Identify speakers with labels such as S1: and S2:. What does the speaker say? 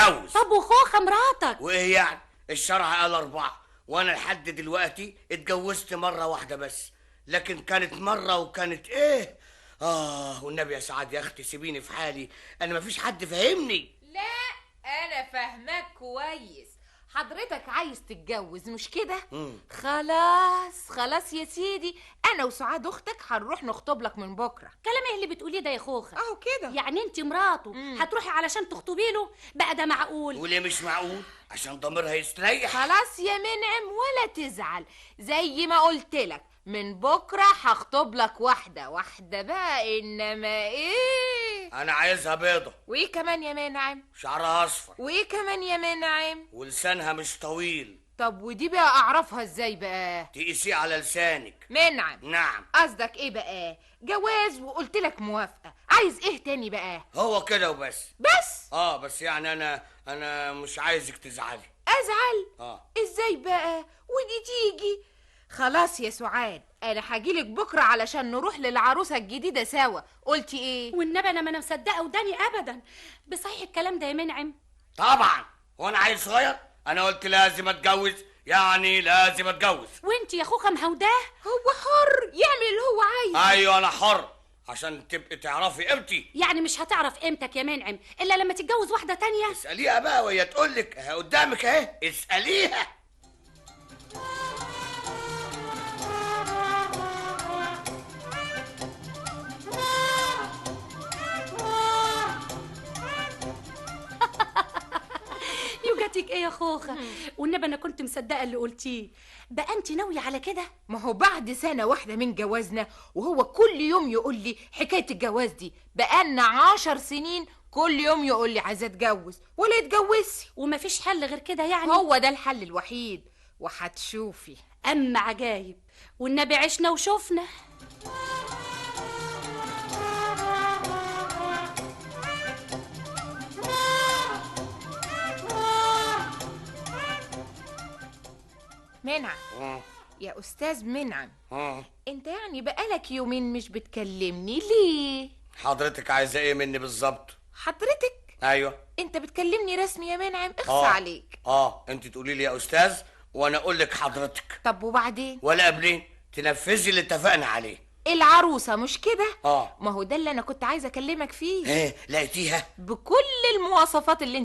S1: اتجوز.
S2: طب وخوخه مراتك؟
S1: وايه يعني؟ الشرع قال 4 وانا لحد دلوقتي اتجوزت مرة واحدة بس، لكن كانت مرة وكانت ايه. والنبي يا سعاد يا اختي سيبيني في حالي، انا مفيش حد فاهمني.
S3: لا انا فاهمك كويس. حضرتك عايز تتجوز مش كده؟ خلاص خلاص يا سيدي، انا وسعاد اختك هنروح نخطب لك من بكره.
S2: كلام ايه اللي بتقوليه ده يا خوخه؟
S3: اهو كده.
S2: يعني انت مراته هتروحي علشان تخطبي له بقى؟ ده معقول؟
S1: وليه مش معقول؟ عشان ضميرها يستريح.
S3: خلاص يا منعم ولا تزعل، زي ما قلت لك من بكره هخطب لك واحده واحده بقى، انما ايه؟
S1: انا عايزها بيضة.
S3: وايه كمان يا منعم؟
S1: شعرها اصفر.
S3: وايه كمان يا منعم؟
S1: ولسانها مش طويل.
S3: طب ودي بقى اعرفها ازاي بقى؟
S1: تقيسيه على لسانك.
S3: منعم.
S1: نعم.
S3: قصدك ايه بقى؟ جواز وقلت لك موافقه، عايز ايه تاني بقى؟
S1: هو كده وبس.
S3: بس
S1: بس يعني انا مش عايزك تزعلي.
S3: ازعل؟ ازاي بقى ودي تيجي؟ خلاص يا سعاد، انا هجيلك بكره علشان نروح للعروسه الجديده سوا. قلتي ايه؟
S2: والنبي انا ما انا مصدقه وداني ابدا. بصحيح الكلام ده يا منعم؟
S1: طبعا. وانا عيل صغير؟ انا قلت لازم اتجوز، يعني لازم اتجوز.
S2: وانت يا خوخه مهوداه؟
S3: هو حر يعمل اللي هو عايزه.
S1: ايوه انا حر، عشان تبقي تعرفي قيمتي.
S2: يعني مش هتعرف قيمتك يا منعم الا لما تتجوز واحده تانية؟
S1: اساليها بقى وهي تقول لك قدامك اهي، اساليها.
S2: يوجتك ايه يا خوخه؟ والنبي انا كنت مصدقه اللي قلتيه. بقى انت ناويه على كده؟
S3: ما هو بعد سنه واحده من جوازنا وهو كل يوم يقول لي حكايه الجواز دي، بقالنا 10 سنين كل يوم يقول لي عايزه اتجوز ولا يتجوزش.
S2: ومفيش حل غير كده يعني؟
S3: هو ده الحل الوحيد وهتشوفي.
S2: اما عجايب، والنبي عشنا وشوفنا.
S3: منعم يا استاذ منعم، انت يعني بقالك يومين مش بتكلمني ليه؟
S1: حضرتك عايزه ايه مني بالظبط؟
S3: حضرتك؟
S1: ايوه.
S3: انت بتكلمني رسمي يا منعم؟ اخصى عليك.
S1: انت تقولي لي يا استاذ وانا اقول لك حضرتك.
S3: طب وبعدين؟
S1: ولا قبلين تنفذي اللي اتفقنا عليه.
S3: العروسه مش كده؟
S1: اه.
S3: ما هو ده اللي انا كنت عايزه اكلمك فيه.
S1: ايه لقيتيها؟
S3: بكل المواصفات اللي